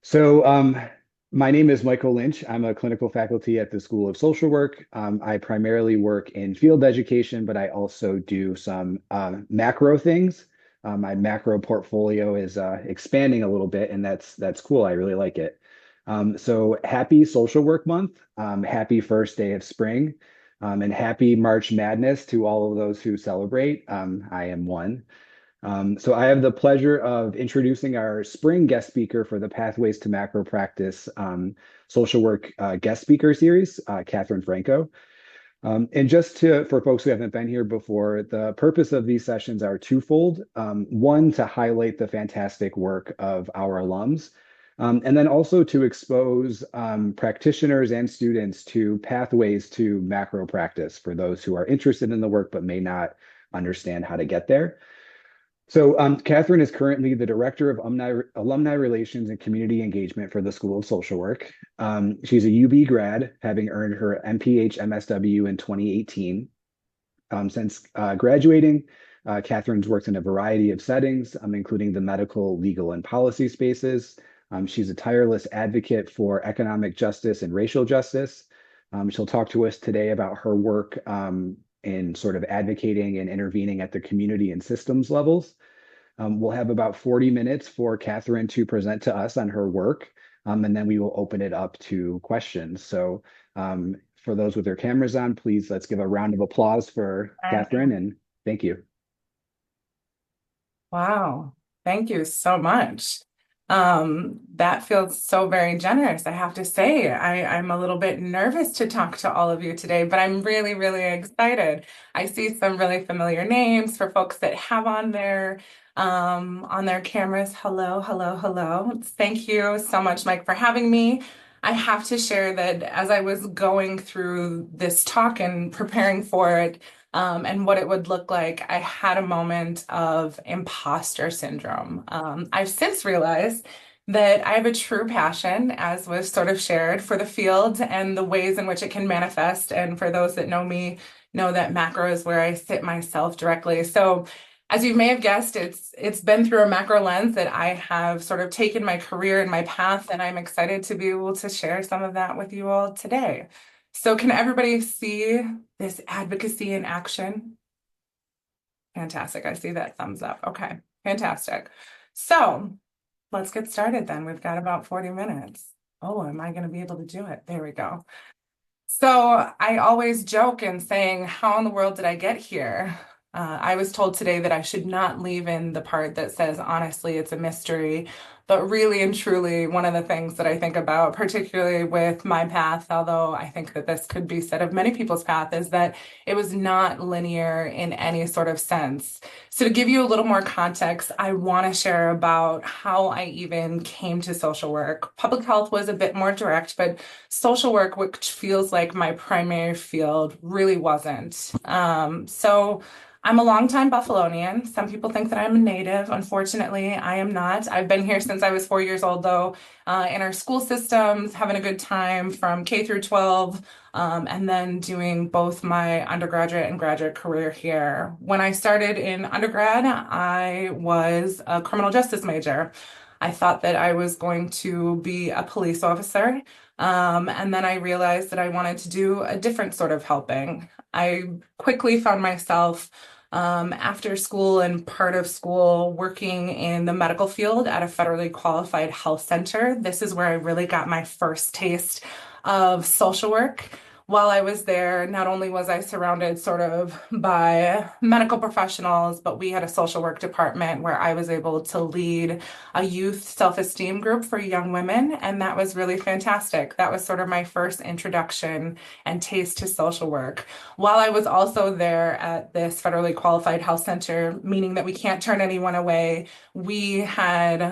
So, my name is Michael Lynch. I'm a clinical faculty at the School of Social Work. I primarily work in field education, but I also do some macro things. My macro portfolio is expanding a little bit, and that's cool. I really like it. So, happy Social Work Month. Happy first day of spring, and happy March Madness to all of those who celebrate. I am one. So I have the pleasure of introducing our spring guest speaker for the Pathways to Macro Practice social work guest speaker series, Catherine Franco. And just for folks who haven't been here before, the purpose of these sessions are twofold. One, to highlight the fantastic work of our alums, and then also to expose practitioners and students to pathways to macro practice for those who are interested in the work but may not understand how to get there. So, Catherine is currently the Director of Alumni Relations and Community Engagement for the School of Social Work. She's a UB grad, having earned her MPH MSW in 2018. Since graduating, Catherine's worked in a variety of settings, including the medical, legal, and policy spaces. She's a tireless advocate for economic justice and racial justice. She'll talk to us today about her work in sort of advocating and intervening at the community and systems levels. We'll have about 40 minutes for Catherine to present to us on her work, and then we will open it up to questions. So for those with their cameras on, please let's give a round of applause for Catherine, and thank you. Wow. Thank you so much. That feels so very generous. I have to say, I'm a little bit nervous to talk to all of you today, but I'm really, really excited. I see some really familiar names for folks that have on their cameras. Hello, hello, hello. Thank you so much, Mike, for having me. I have to share that as I was going through this talk and preparing for it, and what it would look like, I had a moment of imposter syndrome. I've since realized that I have a true passion, as was sort of shared, for the field and the ways in which it can manifest. And for those that know me, know that macro is where I sit myself directly. So, as you may have guessed, it's been through a macro lens that I have sort of taken my career and my path, and I'm excited to be able to share some of that with you all today. So can everybody see this advocacy in action? Fantastic. I see that thumbs up. Okay, fantastic. So let's get started then. We've got about 40 minutes. Oh, am I going to be able to do it? There we go. So I always joke and saying, how in the world did I get here? I was told today that I should not leave in the part that says, honestly, it's a mystery. But really and truly, one of the things that I think about, particularly with my path, although I think that this could be said of many people's path, is that it was not linear in any sort of sense. So to give you a little more context, I want to share about how I even came to social work. Public health was a bit more direct, but social work, which feels like my primary field, really wasn't. So I'm a longtime Buffalonian. Some people think that I'm a native. Unfortunately, I am not. I've been here since I was 4 years old, though, in our school systems, having a good time from K through 12, and then doing both my undergraduate and graduate career here. When I started in undergrad, I was a criminal justice major. I thought that I was going to be a police officer. And then I realized that I wanted to do a different sort of helping. I quickly found myself after school and part of school working in the medical field at a federally qualified health center. This is where I really got my first taste of social work. While I was there, not only was I surrounded sort of by medical professionals, but we had a social work department where I was able to lead a youth self-esteem group for young women, and that was really fantastic. That was sort of my first introduction and taste to social work. While I was also there at this federally qualified health center, meaning that we can't turn anyone away, we had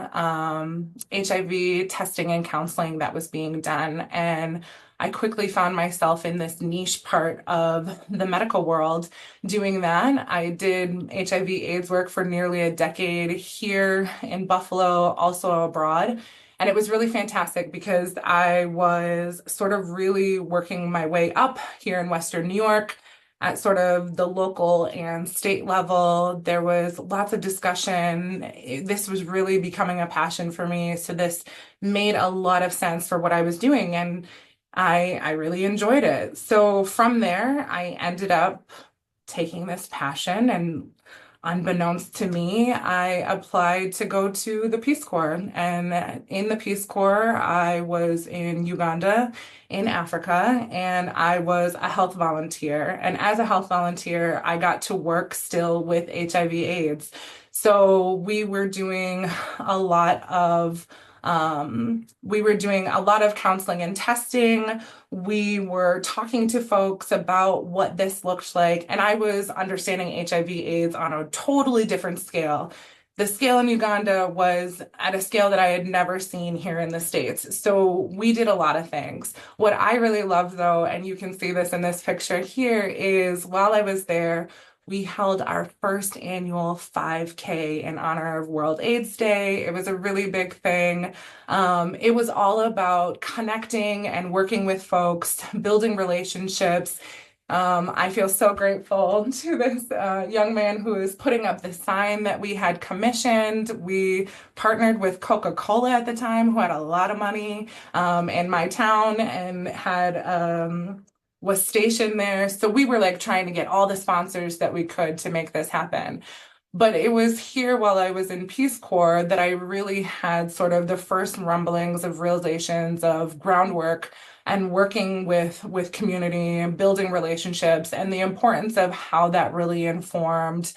HIV testing and counseling that was being done. And I quickly found myself in this niche part of the medical world doing that. I did HIV/AIDS work for nearly a decade here in Buffalo, also abroad. And it was really fantastic because I was sort of really working my way up here in Western New York. at sort of the local and state level. There was lots of discussion. This was really becoming a passion for me. So this made a lot of sense for what I was doing. And I really enjoyed it. So from there, I ended up taking this passion, and unbeknownst to me, I applied to go to the Peace Corps. And in the Peace Corps, I was in Uganda, in Africa, and I was a health volunteer. And as a health volunteer, I got to work still with HIV/AIDS. So we were doing a lot of counseling and testing. We were talking to folks about what this looked like, and I was understanding HIV/AIDS on a totally different scale. The scale in Uganda was at a scale that I had never seen here in the States. So we did a lot of things. What I really loved, though, and you can see this in this picture here, is while I was there, we held our first annual 5K in honor of World AIDS Day. It was a really big thing. It was all about connecting and working with folks, building relationships. I feel so grateful to this young man who is putting up the sign that we had commissioned. We partnered with Coca-Cola at the time, who had a lot of money in my town and had was stationed there. So we were like trying to get all the sponsors that we could to make this happen. But it was here while I was in Peace Corps that I really had sort of the first rumblings of realizations of groundwork and working with community and building relationships, and the importance of how that really informed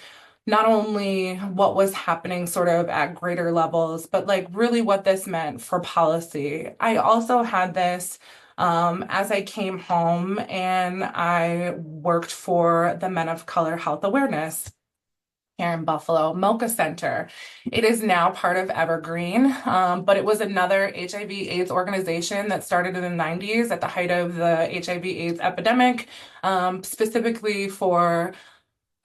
not only what was happening sort of at greater levels, but like really what this meant for policy. I also had this as I came home, and I worked for the Men of Color Health Awareness here in Buffalo, Mocha Center. It is now part of Evergreen, but it was another HIV/AIDS organization that started in the 90s at the height of the HIV/AIDS epidemic, specifically for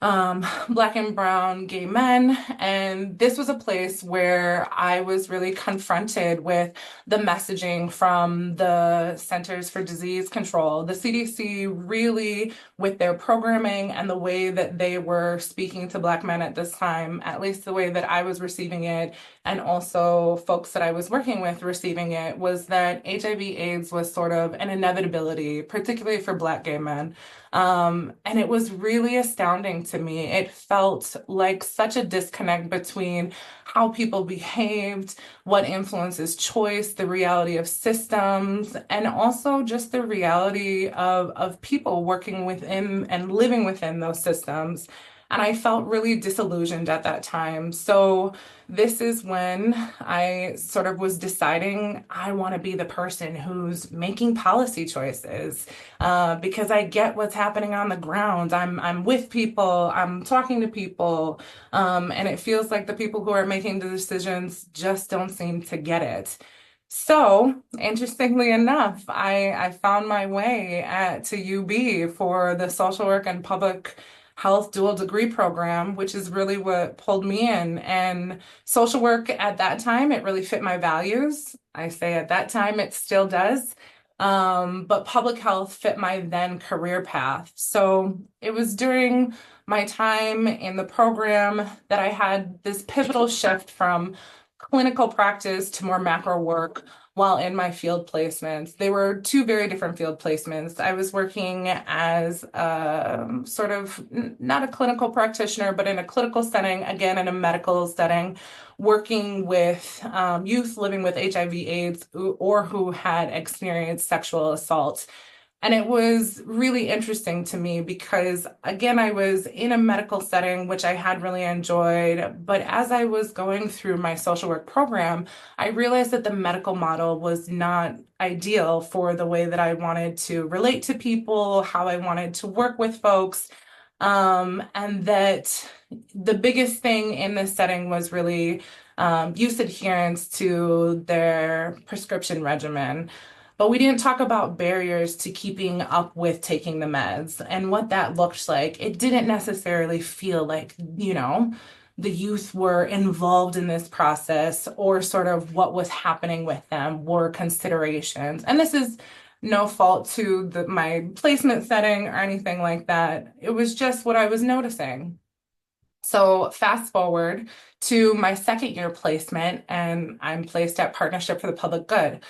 Black and brown gay men. And this was a place where I was really confronted with the messaging from the Centers for Disease Control, the CDC, really with their programming and the way that they were speaking to Black men at this time, at least the way that I was receiving it, and also folks that I was working with receiving it, was that HIV/AIDS was sort of an inevitability, particularly for Black gay men. And it was really astounding to me. It felt like such a disconnect between how people behaved, what influences choice, the reality of systems, and also just the reality of people working within and living within those systems. And I felt really disillusioned at that time. So this is when I sort of was deciding I want to be the person who's making policy choices, because I get what's happening on the ground. I'm with people, I'm talking to people, and it feels like the people who are making the decisions just don't seem to get it. So, interestingly enough, I found my way to UB for the social work and public health dual degree program, which is really what pulled me in. And social work at that time, it really fit my values. I say at that time, it still does. But public health fit my then career path. So it was during my time in the program that I had this pivotal shift from clinical practice to more macro work while in my field placements. They were two very different field placements. I was working as sort of not a clinical practitioner, but in a clinical setting, again, in a medical setting, working with youth living with HIV/AIDS or who had experienced sexual assault. And it was really interesting to me because, again, I was in a medical setting, which I had really enjoyed. But as I was going through my social work program, I realized that the medical model was not ideal for the way that I wanted to relate to people, how I wanted to work with folks. And that the biggest thing in this setting was really use adherence to their prescription regimen. But we didn't talk about barriers to keeping up with taking the meds and what that looked like. It didn't necessarily feel like, the youth were involved in this process, or sort of what was happening with them were considerations. And this is no fault to my placement setting or anything like that. It was just what I was noticing. So fast forward to my second year placement, and I'm placed at Partnership for the Public Good.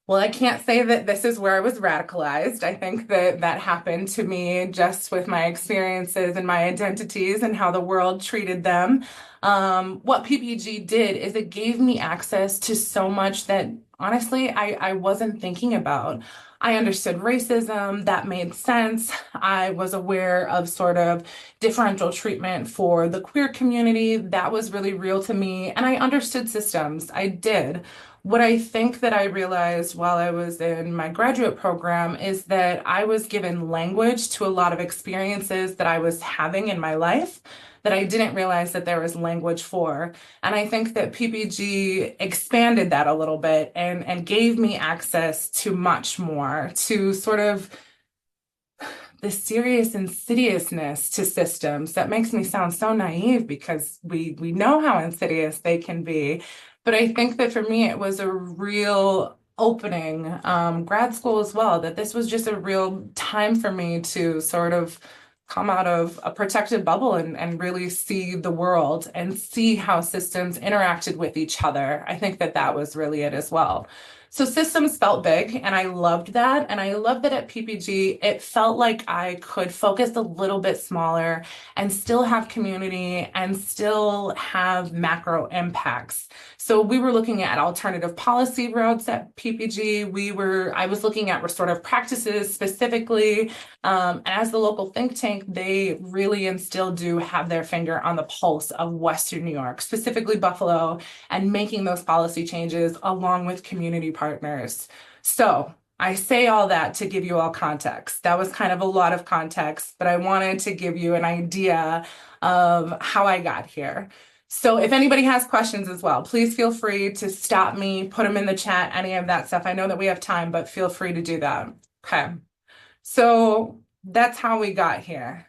Well, I can't say that this is where I was radicalized. I think that that happened to me just with my experiences and my identities and how the world treated them. What PPG did is it gave me access to so much that honestly I wasn't thinking about. I understood racism, that made sense. I was aware of sort of differential treatment for the queer community. That was really real to me. And I understood systems. I did. What I think that I realized while I was in my graduate program is that I was given language to a lot of experiences that I was having in my life that I didn't realize that there was language for. And I think that PPG expanded that a little bit and gave me access to much more, to sort of the serious insidiousness to systems. That makes me sound so naive because we know how insidious they can be. But I think that for me, it was a real opening, grad school as well, that this was just a real time for me to sort of come out of a protected bubble and really see the world and see how systems interacted with each other. I think that that was really it as well. So systems felt big, and I loved that. And I loved that at PPG, it felt like I could focus a little bit smaller and still have community and still have macro impacts. So we were looking at alternative policy roads at PPG. I was looking at restorative practices specifically. And as the local think tank, they really and still do have their finger on the pulse of Western New York, specifically Buffalo, and making those policy changes along with community partners. So I say all that to give you all context. That was kind of a lot of context, but I wanted to give you an idea of how I got here. So if anybody has questions as well, please feel free to stop me, put them in the chat, any of that stuff. I know that we have time, but feel free to do that. Okay. So that's how we got here.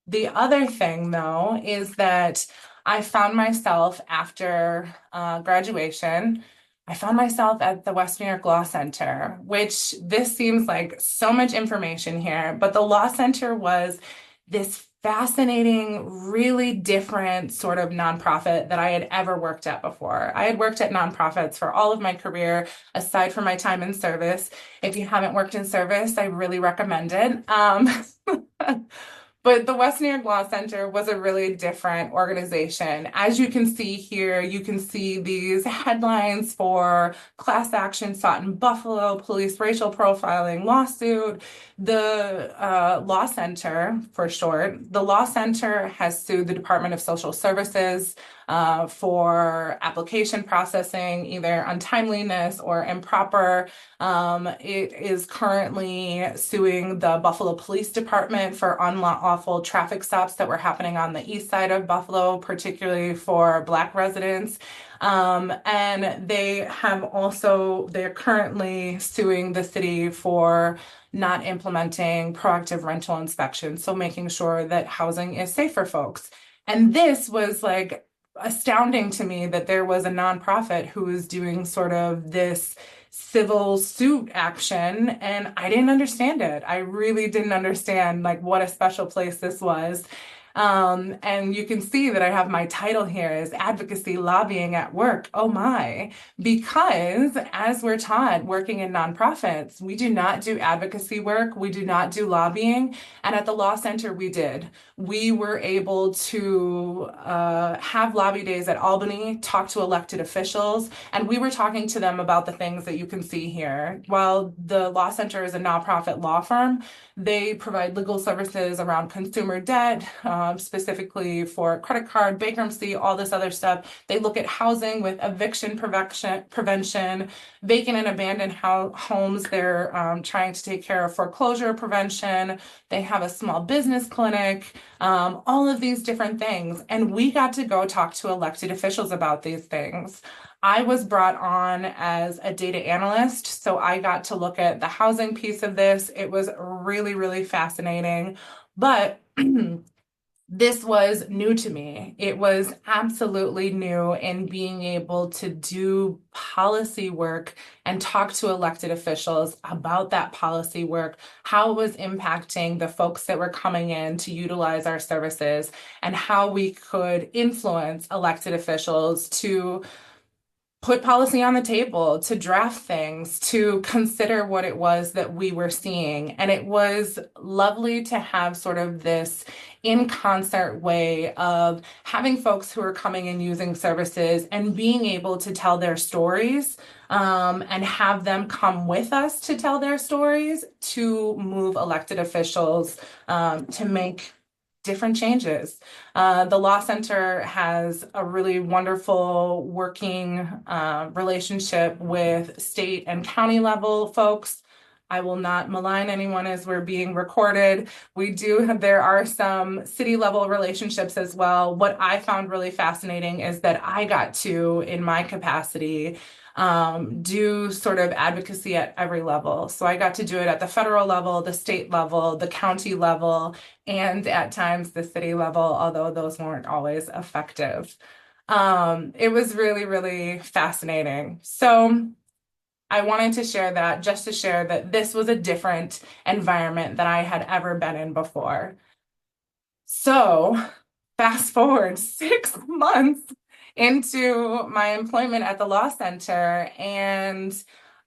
The other thing, though, is that I found myself after graduation, I found myself at the West New York Law Center, which this seems like so much information here, but the Law Center was this fascinating, really different sort of nonprofit that I had ever worked at before. I had worked at nonprofits for all of my career, aside from my time in service. If you haven't worked in service, I really recommend it. But the West New York Law Center was a really different organization. As you can see here, you can see these headlines for class action sought in Buffalo, police racial profiling lawsuit. The Law Center, for short, the Law Center has sued the Department of Social Services for application processing, either untimeliness or improper. It is currently suing the Buffalo Police Department for unlawful traffic stops that were happening on the east side of Buffalo, particularly for Black residents. And they're currently suing the city for not implementing proactive rental inspections, so making sure that housing is safe for folks. And this was like astounding to me that there was a nonprofit who was doing sort of this civil suit action, and I didn't understand it. I really didn't understand like what a special place this was. And you can see that I have my title here is Advocacy Lobbying at Work. Oh my, because as we're taught working in nonprofits, we do not do advocacy work, we do not do lobbying. And at the Law Center, we did. We were able to have lobby days at Albany, talk to elected officials, and we were talking to them about the things that you can see here. While the Law Center is a nonprofit law firm, they provide legal services around consumer debt, specifically for credit card, bankruptcy, all this other stuff. They look at housing with eviction prevention, vacant and abandoned homes. They're trying to take care of foreclosure prevention. They have a small business clinic, all of these different things. And we got to go talk to elected officials about these things. I was brought on as a data analyst, so I got to look at the housing piece of this. It was really, really fascinating. But this was new to me. It was absolutely new in being able to do policy work and talk to elected officials about that policy work, how it was impacting the folks that were coming in to utilize our services, and how we could influence elected officials to put policy on the table, to draft things, to consider what it was that we were seeing. And it was lovely to have sort of this in concert way of having folks who are coming and using services and being able to tell their stories, and have them come with us to tell their stories to move elected officials, to make different changes. The Law Center has a really wonderful working relationship with state and county level folks. I will not malign anyone as we're being recorded. There are some city level relationships as well. What I found really fascinating is that I got to, in my capacity, do sort of advocacy at every level. So I got to do it at the federal level, the state level, the county level, and at times the city level, although those weren't always effective. It was really, really fascinating. So I wanted to share that, just to share that this was a different environment than I had ever been in before. So fast forward 6 months into my employment at the Law Center, and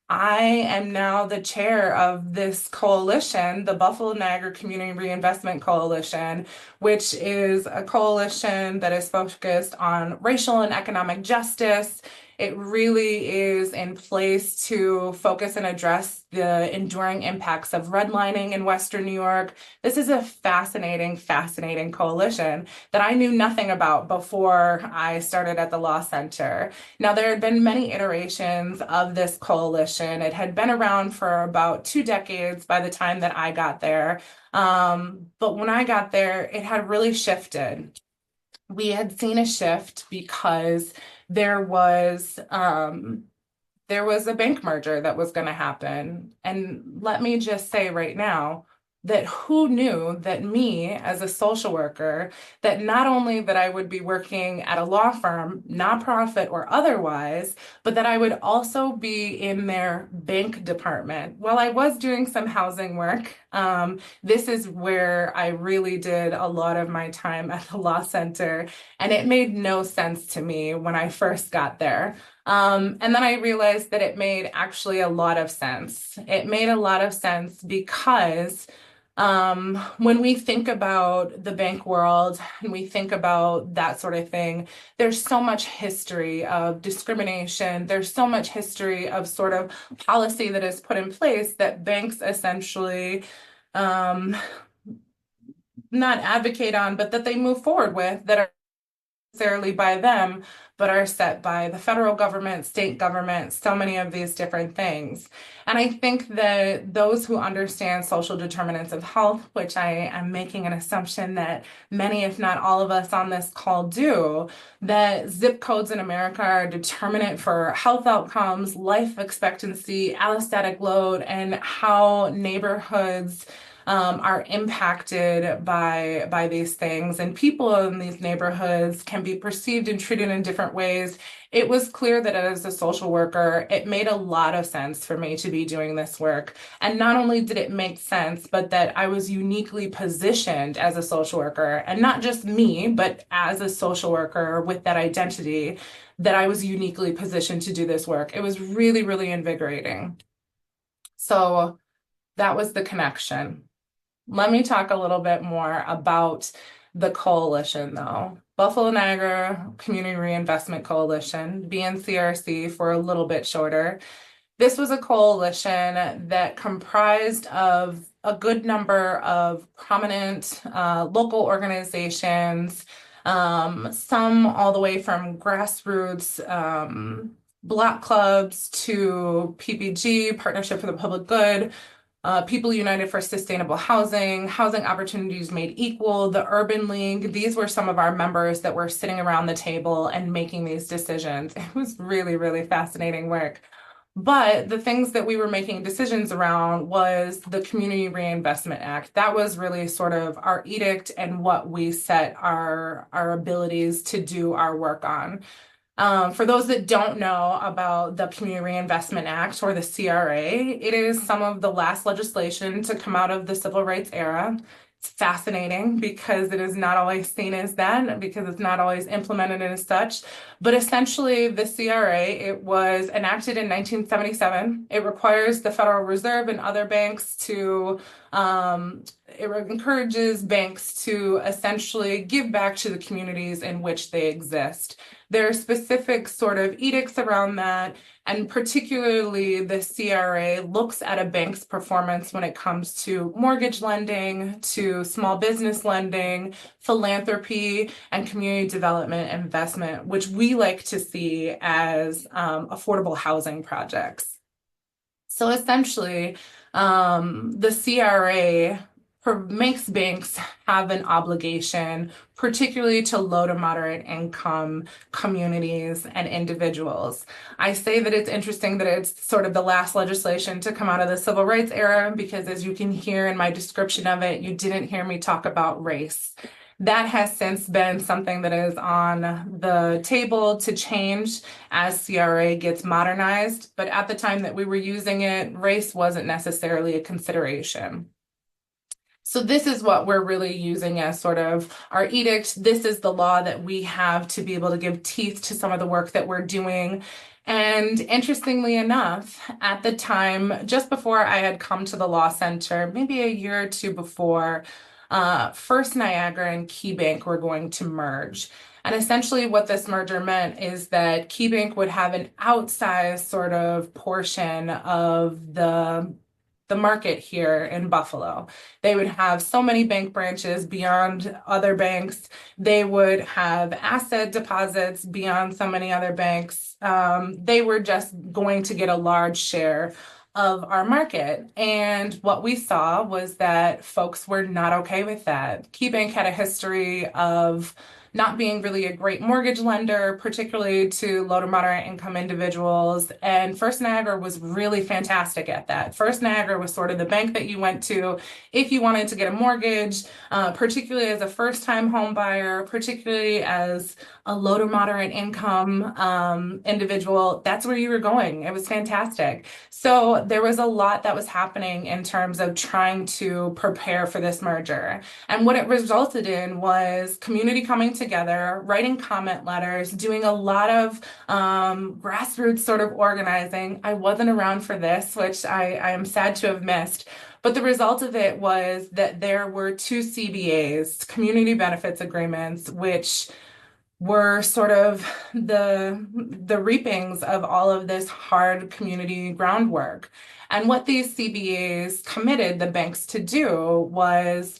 I am now the chair of this coalition, the Buffalo Niagara Community Reinvestment Coalition, which is a coalition that is focused on racial and economic justice. It really is in place to focus and address the enduring impacts of redlining in Western New York. This is a fascinating, fascinating coalition that I knew nothing about before I started at the Law Center. Now, there had been many iterations of this coalition. It had been around for about 2 decades by the time that I got there. But when I got there, it had really shifted. We had seen a shift because there was there was a bank merger that was going to happen. And let me just say right now that who knew that me as a social worker, that not only that I would be working at a law firm, nonprofit or otherwise, but that I would also be in their bank department. While I was doing some housing work, this is where I really did a lot of my time at the law center, and it made no sense to me when I first got there. And then I realized that it made actually a lot of sense. It made a lot of sense because when we think about the bank world and we think about that sort of thing, there's so much history of discrimination. There's so much history of sort of policy that is put in place that banks essentially um, not advocate on, but that they move forward with that are necessarily by them, but are set by the federal government, state government, so many of these different things. And I think that those who understand social determinants of health, which I am making an assumption that many, if not all of us on this call do, that zip codes in America are a determinant for health outcomes, life expectancy, allostatic load, and how neighborhoods are impacted by these things, and people in these neighborhoods can be perceived and treated in different ways. It was clear that as a social worker, it made a lot of sense for me to be doing this work. And not only did it make sense, but that I was uniquely positioned as a social worker, and not just me, but as a social worker with that identity, that I was uniquely positioned to do this work. It was really, really invigorating. So that was the connection. Let me talk a little bit more about the coalition, though. Buffalo Niagara Community Reinvestment Coalition, BNCRC for a little bit shorter. This was a coalition that comprised of a good number of prominent local organizations, some all the way from grassroots block clubs to PPG, Partnership for the Public Good, People United for Sustainable Housing, Housing Opportunities Made Equal, the Urban League. These were some of our members that were sitting around the table and making these decisions. It was really, really fascinating work. But the things that we were making decisions around was the Community Reinvestment Act. That was really sort of our edict and what we set our abilities to do our work on. For those that don't know about the Community Reinvestment Act or the CRA, it is some of the last legislation to come out of the civil rights era. It's fascinating because it is not always seen as that, because it's not always implemented as such. But essentially, the CRA, it was enacted in 1977. It requires the Federal Reserve and other banks it encourages banks to essentially give back to the communities in which they exist. There are specific sort of edicts around that, and particularly the CRA looks at a bank's performance when it comes to mortgage lending, to small business lending, philanthropy, and community development investment, which we like to see as affordable housing projects. So essentially, the CRA makes banks have an obligation, particularly to low to moderate income communities and individuals. I say that it's interesting that it's sort of the last legislation to come out of the civil rights era because, as you can hear in my description of it, you didn't hear me talk about race. That has since been something that is on the table to change as CRA gets modernized. But at the time that we were using it, race wasn't necessarily a consideration. So this is what we're really using as sort of our edict. This is the law that we have to be able to give teeth to some of the work that we're doing. And interestingly enough, at the time, just before I had come to the law center, maybe a year or two before, First Niagara and KeyBank were going to merge. And essentially what this merger meant is that KeyBank would have an outsized sort of portion of the market here in Buffalo. They would have so many bank branches beyond other banks. They would have asset deposits beyond so many other banks. They were just going to get a large share of our market. And what we saw was that folks were not okay with that. KeyBank had a history of not being really a great mortgage lender, particularly to low to moderate income individuals. And First Niagara was really fantastic at that. First Niagara was sort of the bank that you went to if you wanted to get a mortgage, particularly as a first-time home buyer, particularly as a low to moderate income individual. That's where you were going. It was fantastic. So there was a lot that was happening in terms of trying to prepare for this merger. And what it resulted in was community coming together, writing comment letters, doing a lot of grassroots sort of organizing. I wasn't around for this, which I am sad to have missed. But the result of it was that there were two CBAs, community benefits agreements, which were sort of the reapings of all of this hard community groundwork. And what these CBAs committed the banks to do was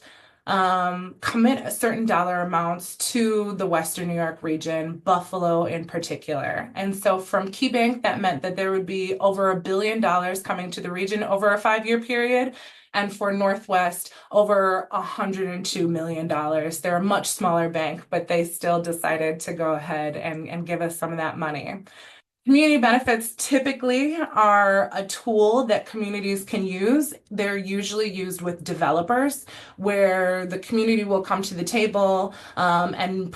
commit a certain dollar amounts to the Western New York region, Buffalo in particular. And so from KeyBank, that meant that there would be over $1 billion coming to the region over a 5-year period. And for Northwest, over $102 million. They're a much smaller bank, but they still decided to go ahead and give us some of that money. Community benefits typically are a tool that communities can use. They're usually used with developers, where the community will come to the table and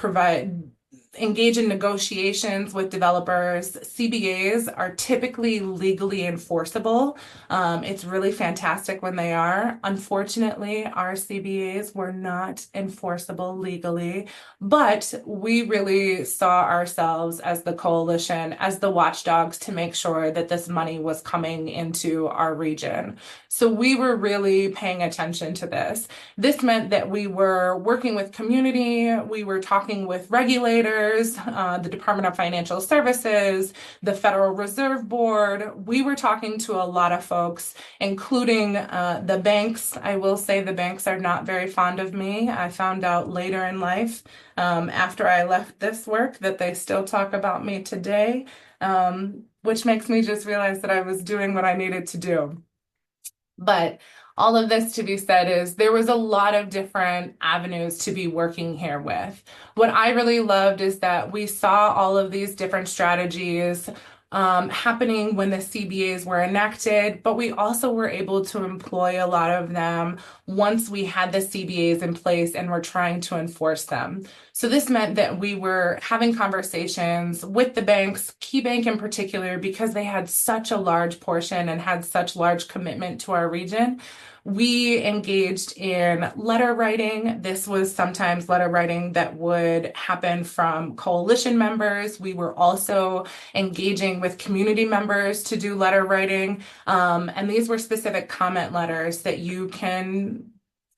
engage in negotiations with developers. CBAs are typically legally enforceable. It's really fantastic when they are. Unfortunately, our CBAs were not enforceable legally, but we really saw ourselves as the coalition, as the watchdogs to make sure that this money was coming into our region. So we were really paying attention to this. This meant that we were working with community, we were talking with regulators, the Department of Financial Services, the Federal Reserve Board. We were talking to a lot of folks, including the banks. I will say the banks are not very fond of me. I found out later in life, after I left this work, that they still talk about me today, which makes me just realize that I was doing what I needed to do. But all of this to be said is there was a lot of different avenues to be working here with. What I really loved is that we saw all of these different strategies happening when the CBAs were enacted, but we also were able to employ a lot of them once we had the CBAs in place and were trying to enforce them. So this meant that we were having conversations with the banks, Key Bank in particular, because they had such a large portion and had such large commitment to our region. We engaged in letter writing. This was sometimes letter writing that would happen from coalition members. We were also engaging with community members to do letter writing. And these were specific comment letters that you can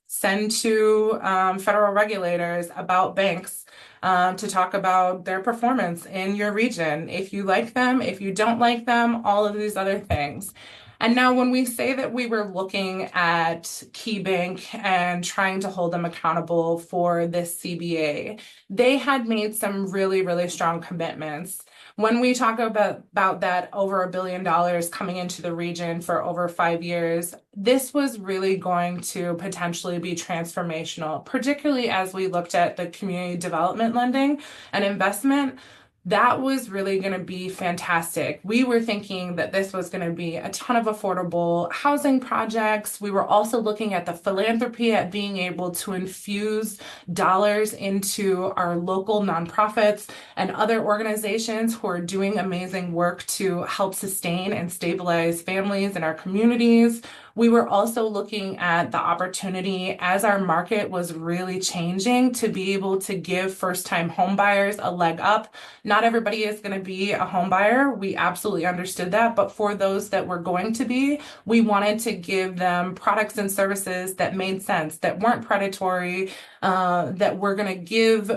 send to federal regulators about banks to talk about their performance in your region. If you like them, if you don't like them, all of these other things. And now, when we say that we were looking at Key Bank and trying to hold them accountable for this CBA, they had made some really, really strong commitments. When we talk about that over $1 billion coming into the region for over 5 years, this was really going to potentially be transformational, particularly as we looked at the community development lending and investment. That was really going to be fantastic. We were thinking that this was going to be a ton of affordable housing projects. We were also looking at the philanthropy, at being able to infuse dollars into our local nonprofits and other organizations who are doing amazing work to help sustain and stabilize families in our communities. We were also looking at the opportunity as our market was really changing to be able to give first-time home buyers a leg up. Not everybody is going to be a home buyer. We absolutely understood that. But for those that were going to be, we wanted to give them products and services that made sense, that weren't predatory, that were going to give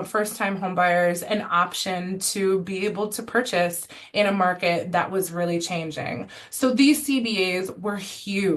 first-time home buyers an option to be able to purchase in a market that was really changing. So these CBAs were huge,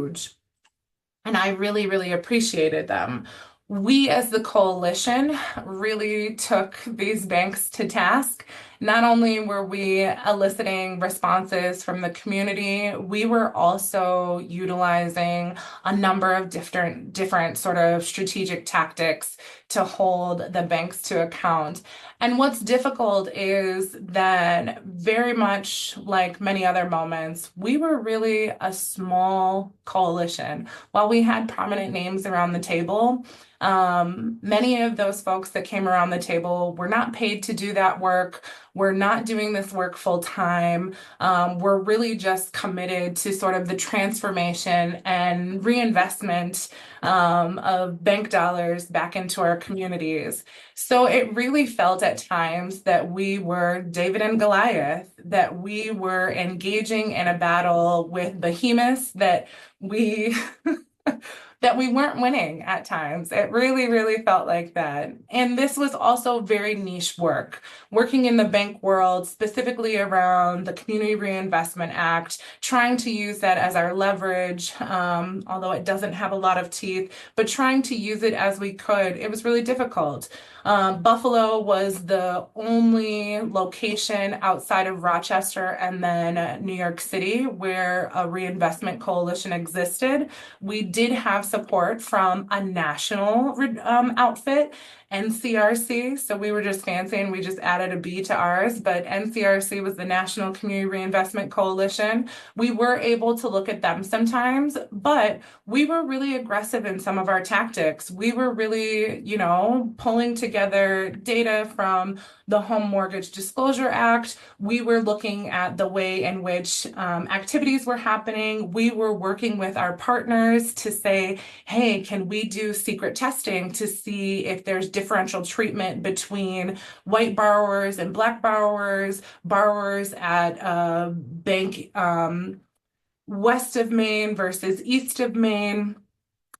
and I really, really appreciated them. We, as the coalition, really took these banks to task. Not only were we eliciting responses from the community, we were also utilizing a number of different sort of strategic tactics to hold the banks to account. And what's difficult is that, very much like many other moments, we were really a small coalition. While we had prominent names around the table, many of those folks that came around the table were not paid to do that work. We're not doing this work full time. We're really just committed to sort of the transformation and reinvestment of bank dollars back into our communities. So it really felt at times that we were David and Goliath, that we were engaging in a battle with behemoths that we that we weren't winning at times. It really, really felt like that. And this was also very niche work, working in the bank world, specifically around the Community Reinvestment Act, trying to use that as our leverage, although it doesn't have a lot of teeth, but trying to use it as we could. It was really difficult. Buffalo was the only location outside of Rochester and then New York City where a reinvestment coalition existed. We did have support from a national outfit, NCRC. So we were just fancy and we just added a B to ours, but NCRC was the National Community Reinvestment Coalition. We were able to look at them sometimes, but we were really aggressive in some of our tactics. We were really, pulling together data from the Home Mortgage Disclosure Act. We were looking at the way in which activities were happening. We were working with our partners to say, hey, can we do secret testing to see if there's differential treatment between white borrowers and Black borrowers, borrowers at a bank west of Maine versus east of Maine.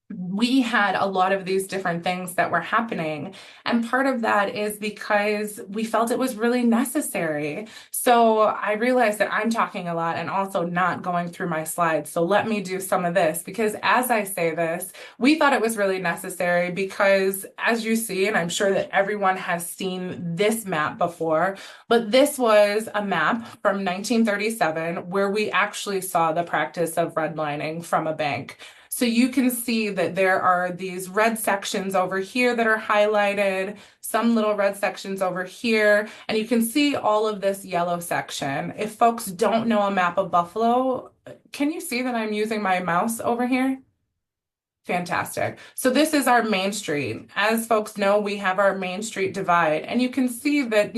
We had a lot of these different things that were happening. And part of that is because we felt it was really necessary. So I realized that I'm talking a lot and also not going through my slides. So let me do some of this, because as I say this, we thought it was really necessary because, as you see, and I'm sure that everyone has seen this map before, but this was a map from 1937 where we actually saw the practice of redlining from a bank. So you can see that there are these red sections over here that are highlighted, some little red sections over here, and you can see all of this yellow section. If folks don't know a map of Buffalo, can you see that I'm using my mouse over here? Fantastic. So this is our main street. As folks know, we have our main street divide, and you can see that,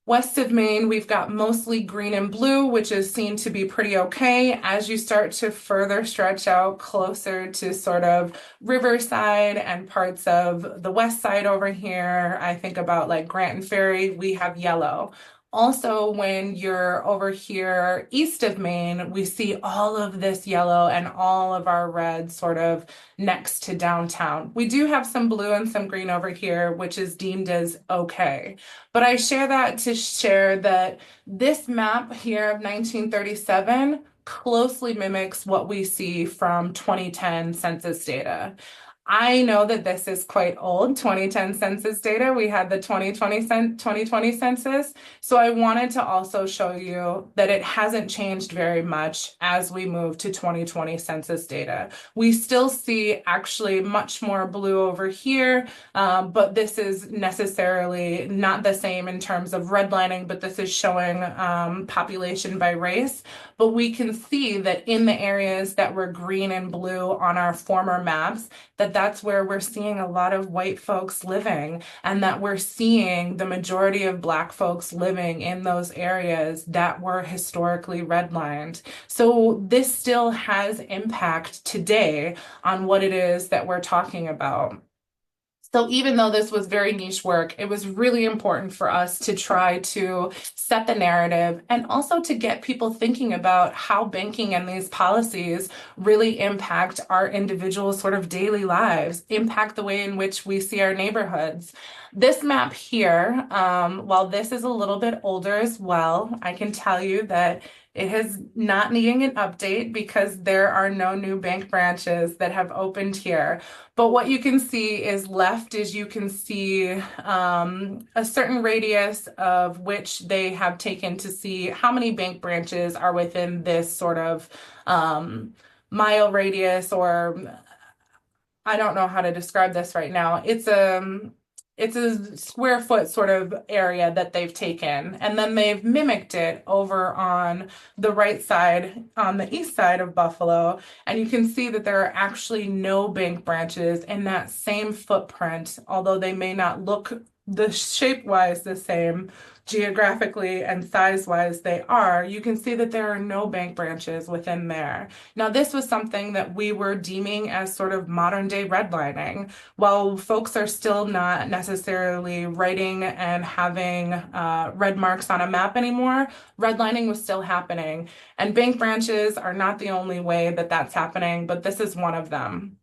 west of Main, we've got mostly green and blue, which is seen to be pretty okay. As you start to further stretch out closer to sort of Riverside and parts of the west side over here, I think about like Grant and Ferry, we have yellow. Also, when you're over here east of Main, we see all of this yellow and all of our red sort of next to downtown. We do have some blue and some green over here, which is deemed as okay. But I share that to share that this map here of 1937 closely mimics what we see from 2010 census data. I know that this is quite old, 2010 census data. We had the 2020 census. So I wanted to also show you that it hasn't changed very much as we move to 2020 census data. We still see actually much more blue over here, but this is necessarily not the same in terms of redlining, but this is showing population by race. But we can see that in the areas that were green and blue on our former maps, that's where we're seeing a lot of white folks living, and that we're seeing the majority of Black folks living in those areas that were historically redlined. So this still has impact today on what it is that we're talking about. So even though this was very niche work, it was really important for us to try to set the narrative and also to get people thinking about how banking and these policies really impact our individual sort of daily lives, impact the way in which we see our neighborhoods. This map here, while this is a little bit older as well, I can tell you that it is not needing an update because there are no new bank branches that have opened here. But what you can see is left is you can see a certain radius of which they have taken to see how many bank branches are within this sort of mile radius, or I don't know how to describe this right now. It's a square foot sort of area that they've taken, and then they've mimicked it over on the right side, on the east side of Buffalo. And you can see that there are actually no bank branches in that same footprint, although they may not look the shape-wise the same, geographically and size-wise they are. You can see that there are no bank branches within there. Now, this was something that we were deeming as sort of modern day redlining. While folks are still not necessarily writing and having red marks on a map anymore, redlining was still happening. And bank branches are not the only way that that's happening, but this is one of them.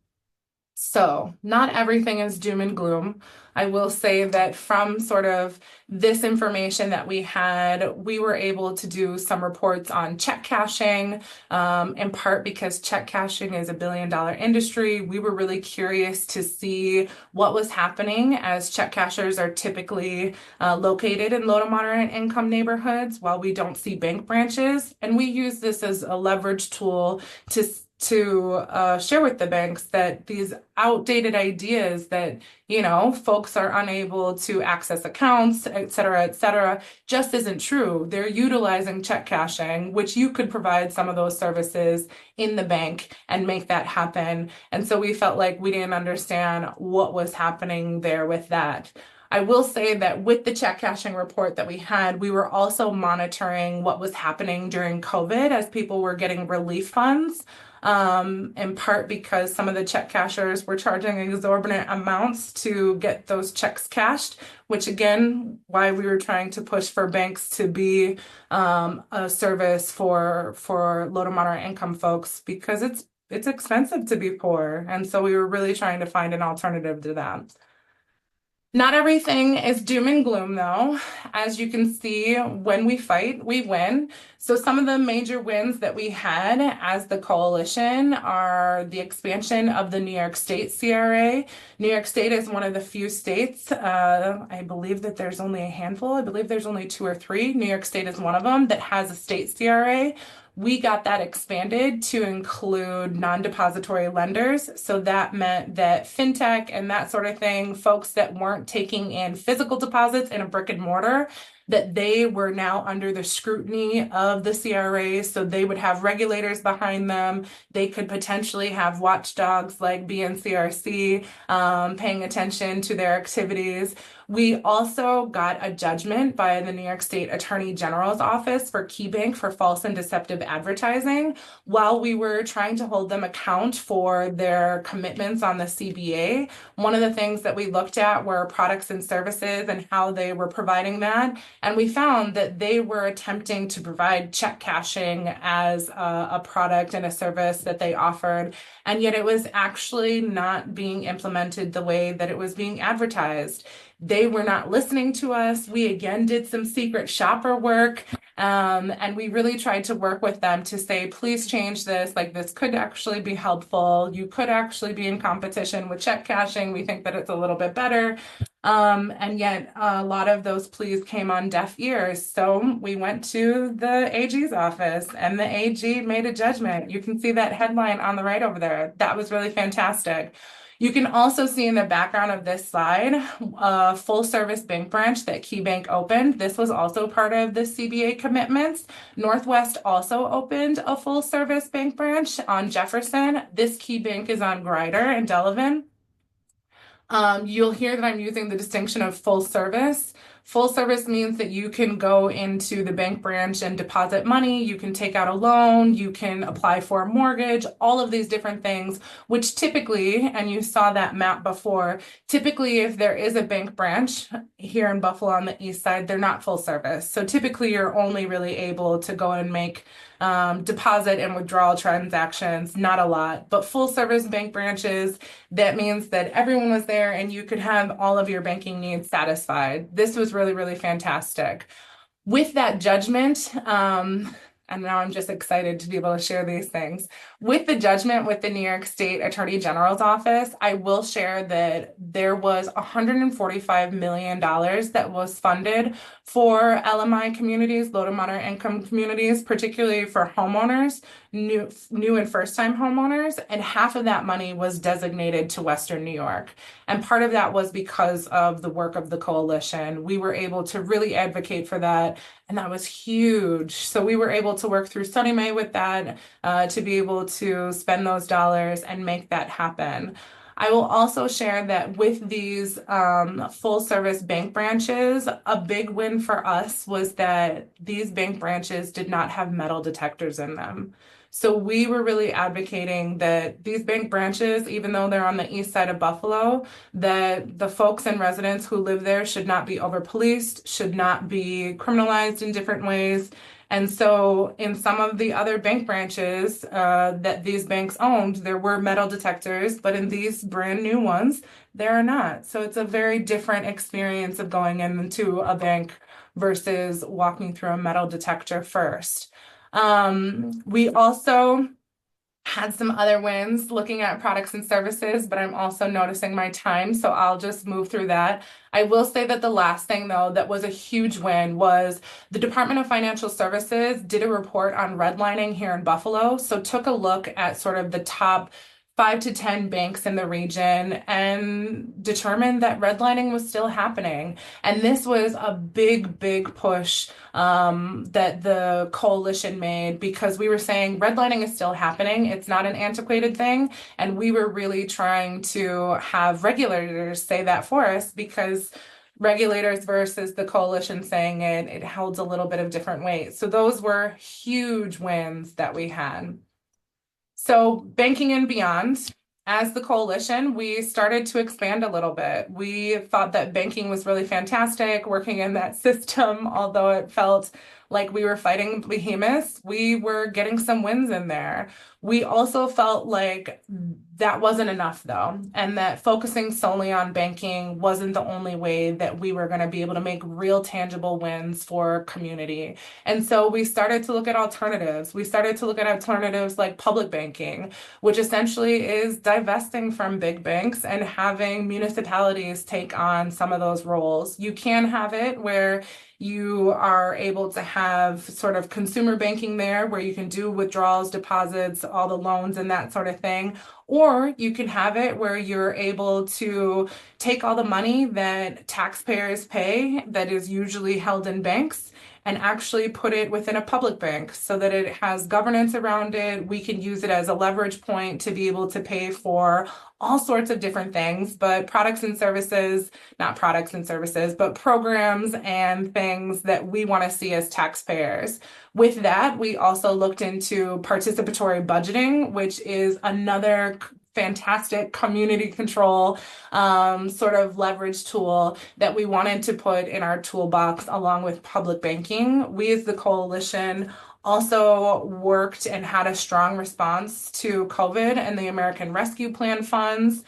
So, not everything is doom and gloom. I will say that from sort of this information that we had, we were able to do some reports on check cashing, in part because check cashing is a billion-dollar industry. We were really curious to see what was happening, as check cashers are typically located in low to moderate income neighborhoods while we don't see bank branches. And we use this as a leverage tool to share with the banks that these outdated ideas that, folks are unable to access accounts, et cetera, just isn't true. They're utilizing check cashing, which you could provide some of those services in the bank and make that happen. And so we felt like we didn't understand what was happening there with that. I will say that with the check cashing report that we had, we were also monitoring what was happening during COVID as people were getting relief funds, in part because some of the check cashers were charging exorbitant amounts to get those checks cashed, which again, why we were trying to push for banks to be a service for low to moderate income folks, because it's expensive to be poor. And so we were really trying to find an alternative to that. Not everything is doom and gloom, though. As you can see, when we fight, we win. So some of the major wins that we had as the coalition are the expansion of the New York State CRA. New York State is one of the few states, I believe that there's only a handful. I believe there's only two or three. New York State is one of them that has a state CRA. We got that expanded to include non-depository lenders. So that meant that fintech and that sort of thing, folks that weren't taking in physical deposits in a brick and mortar, that they were now under the scrutiny of the CRA. So they would have regulators behind them. They could potentially have watchdogs like BNCRC paying attention to their activities. We also got a judgment by the New York State Attorney General's office for KeyBank for false and deceptive advertising while we were trying to hold them account for their commitments on the CBA. One of the things that we looked at were products and services and how they were providing that. And we found that they were attempting to provide check cashing as a product and a service that they offered. And yet it was actually not being implemented the way that it was being advertised. They were not listening to us. We again did some secret shopper work. And we really tried to work with them to say, please change this. Like, this could actually be helpful. You could actually be in competition with check cashing. We think that it's a little bit better. And yet a lot of those pleas came on deaf ears. So we went to the AG's office and the AG made a judgment. You can see that headline on the right over there. That was really fantastic. You can also see in the background of this slide a full service bank branch that KeyBank opened. This was also part of the CBA commitments. Northwest also opened a full service bank branch on Jefferson. This KeyBank is on Grider and Delavan. You'll hear that I'm using the distinction of full service. Full service means that you can go into the bank branch and deposit money, you can take out a loan, you can apply for a mortgage, all of these different things, which typically, and you saw that map before, typically if there is a bank branch here in Buffalo on the east side, they're not full service. So typically you're only really able to go and make deposit and withdrawal transactions, not a lot, but full service bank branches, that means that everyone was there and you could have all of your banking needs satisfied. This was really, really fantastic. With that judgment, and now I'm just excited to be able to share these things. With the judgment with the New York State Attorney General's office, I will share that there was $145 million that was funded for LMI communities, low to moderate income communities, particularly for homeowners, new and first-time homeowners, and half of that money was designated to Western New York. And part of that was because of the work of the coalition. We were able to really advocate for that, and that was huge. So we were able to work through Sunny Mae with that to be able to spend those dollars and make that happen. I will also share that with these full service bank branches, a big win for us was that these bank branches did not have metal detectors in them. So we were really advocating that these bank branches, even though they're on the east side of Buffalo, that the folks and residents who live there should not be over-policed, should not be criminalized in different ways. And so in some of the other bank branches that these banks owned, there were metal detectors, but in these brand new ones, there are not. So it's a very different experience of going into a bank versus walking through a metal detector first. We also had some other wins looking at products and services, but I'm also noticing my time, so I'll just move through that. I will say that the last thing, though, that was a huge win was the Department of Financial Services did a report on redlining here in Buffalo, so took a look at sort of the top 5 to 10 banks in the region and determined that redlining was still happening. And this was a big, big push that the coalition made because we were saying redlining is still happening. It's not an antiquated thing. And we were really trying to have regulators say that for us because regulators versus the coalition saying it holds a little bit of different weight. So those were huge wins that we had. So banking and beyond, as the coalition, we started to expand a little bit. We thought that banking was really fantastic, working in that system, although it felt like we were fighting behemoths, we were getting some wins in there. We also felt like That wasn't enough though, and that focusing solely on banking wasn't the only way that we were going to be able to make real tangible wins for community. And so we started to look at alternatives. We started to look at alternatives like public banking, which essentially is divesting from big banks and having municipalities take on some of those roles. You can have it where you are able to have sort of consumer banking there where you can do withdrawals, deposits, all the loans and that sort of thing. Or you can have it where you're able to take all the money that taxpayers pay that is usually held in banks and actually put it within a public bank so that it has governance around it. We can use it as a leverage point to be able to pay for all sorts of different things, but products and services, not products and services, but programs and things that we want to see as taxpayers. With that, we also looked into participatory budgeting, which is another fantastic community control sort of leverage tool that we wanted to put in our toolbox along with public banking. We, as the coalition, also worked and had a strong response to COVID and the American Rescue Plan funds.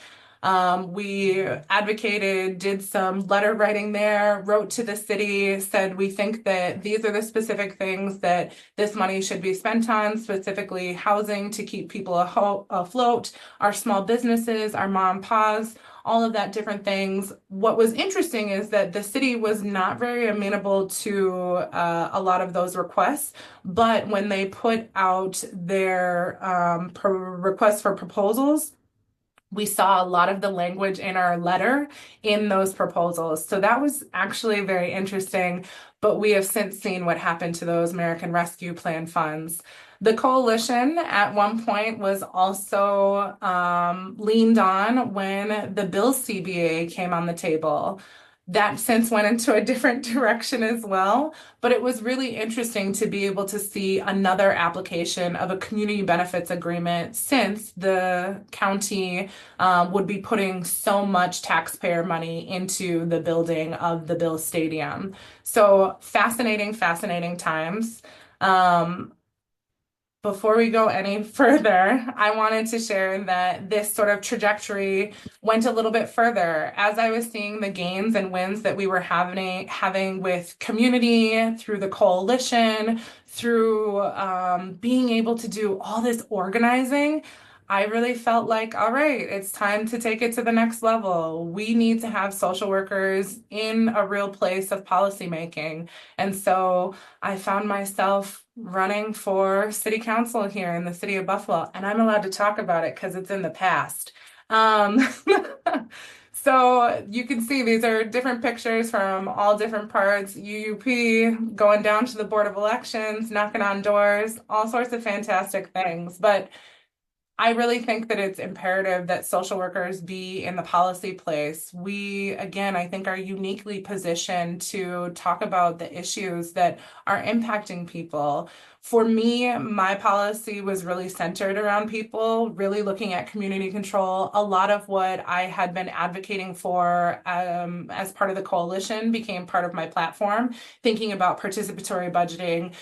We advocated, did some letter writing there, wrote to the city, said we think that these are the specific things that this money should be spent on, specifically housing to keep people afloat, our small businesses, our mom and pops, all of that different things. What was interesting is that the city was not very amenable to a lot of those requests, but when they put out their requests for proposals, we saw a lot of the language in our letter in those proposals. So that was actually very interesting, but we have since seen what happened to those American Rescue Plan funds. The coalition at one point was also leaned on when the bill CBA came on the table. That since went into a different direction as well, but it was really interesting to be able to see another application of a community benefits agreement since the county would be putting so much taxpayer money into the building of the Bill Stadium. So fascinating, fascinating times. Um, Before we go any further, I wanted to share that this sort of trajectory went a little bit further. As I was seeing the gains and wins that we were having with community, through the coalition, through being able to do all this organizing, I really felt like, all right, it's time to take it to the next level. We need to have social workers in a real place of policymaking. And so I found myself running for city council here in the city of Buffalo, and I'm allowed to talk about it because it's in the past. Um, so you can see these are different pictures from all different parts, UUP, going down to the Board of Elections, knocking on doors, all sorts of fantastic things. But I really think that it's imperative that social workers be in the policy place. We, again, I think are uniquely positioned to talk about the issues that are impacting people. For me, my policy was really centered around people, really looking at community control. A lot of what I had been advocating for as part of the coalition became part of my platform, thinking about participatory budgeting,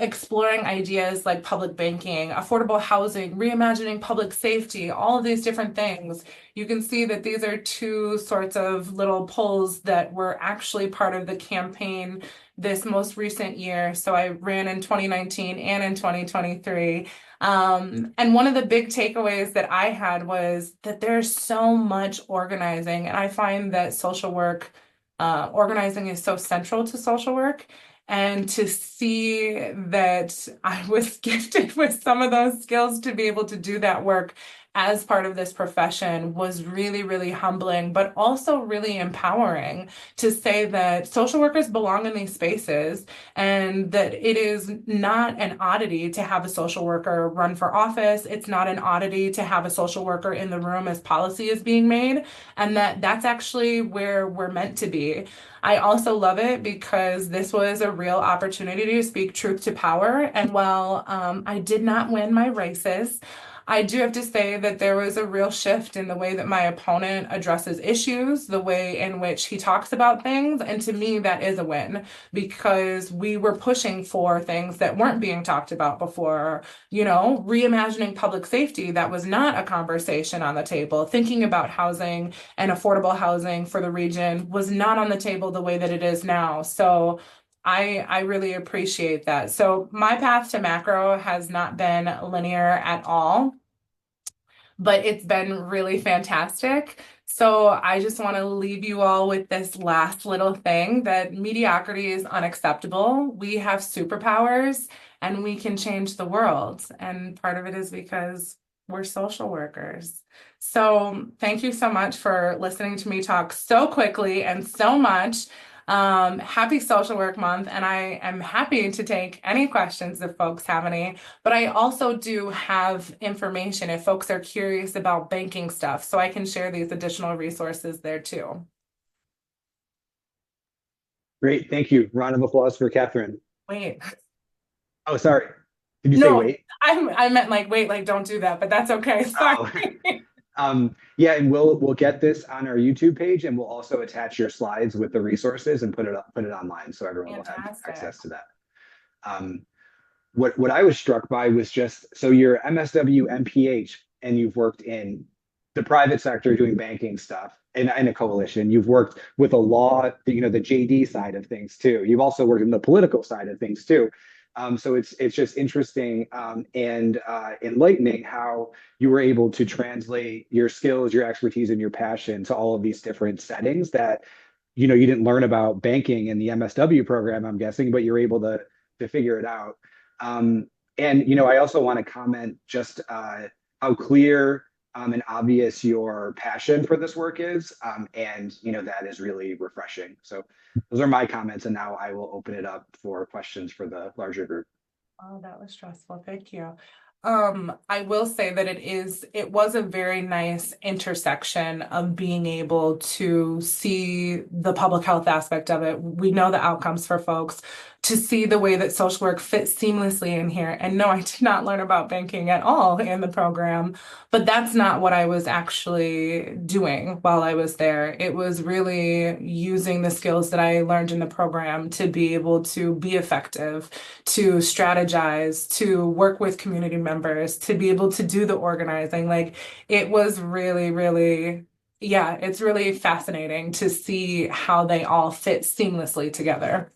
exploring ideas like public banking, affordable housing, reimagining public safety, all of these different things. You can see that these are two sorts of little polls that were actually part of the campaign this most recent year. So I ran in 2019 and in 2023. And one of the big takeaways that I had was that there's so much organizing. And I find that social work, organizing is so central to social work. And to see that I was gifted with some of those skills to be able to do that work as part of this profession was really, really humbling, but also really empowering to say that social workers belong in these spaces and that it is not an oddity to have a social worker run for office. It's not an oddity to have a social worker in the room as policy is being made, and that that's actually where we're meant to be. I also love it because this was a real opportunity to speak truth to power. And while I did not win my races, I do have to say that there was a real shift in the way that my opponent addresses issues, the way in which he talks about things. And to me, that is a win because we were pushing for things that weren't being talked about before, reimagining public safety. That was not a conversation on the table. Thinking about housing and affordable housing for the region was not on the table the way that it is now. So I really appreciate that. So my path to macro has not been linear at all, but it's been really fantastic. So I just want to leave you all with this last little thing that mediocrity is unacceptable. We have superpowers and we can change the world. And part of it is because we're social workers. So thank you so much for listening to me talk so quickly and so much. Happy Social Work Month, and I am happy to take any questions if folks have any. But I also do have information if folks are curious about banking stuff, so I can share these additional resources there too. Great, thank you. Round of applause for Catherine. Wait, Oh, sorry. Did you say no, wait? I meant like wait, like don't do that, but that's okay. Sorry. Oh, yeah, and we'll get this on our YouTube page, and we'll also attach your slides with the resources and put it online so everyone will have Fantastic. access to that. Um, what I was struck by was just so you're MSW MPH and you've worked in the private sector doing banking stuff in a coalition. You've worked with a law, the JD side of things too. You've also worked in the political side of things too. So it's just interesting and enlightening how you were able to translate your skills, your expertise, and your passion to all of these different settings that you didn't learn about banking in the MSW program, I'm guessing, but you're able to figure it out. And I also want to comment just how clear and obvious your passion for this work is, and that is really refreshing. So those are my comments, and now I will open it up for questions for the larger group. Oh, that was stressful. Thank you. I will say that it was a very nice intersection of being able to see the public health aspect of it. We know the outcomes for folks, to see the way that social work fits seamlessly in here. And no, I did not learn about banking at all in the program, but that's not what I was actually doing while I was there. It was really using the skills that I learned in the program to be able to be effective, to strategize, to work with community members, to be able to do the organizing. Like it was really, really, yeah, it's really fascinating to see how they all fit seamlessly together.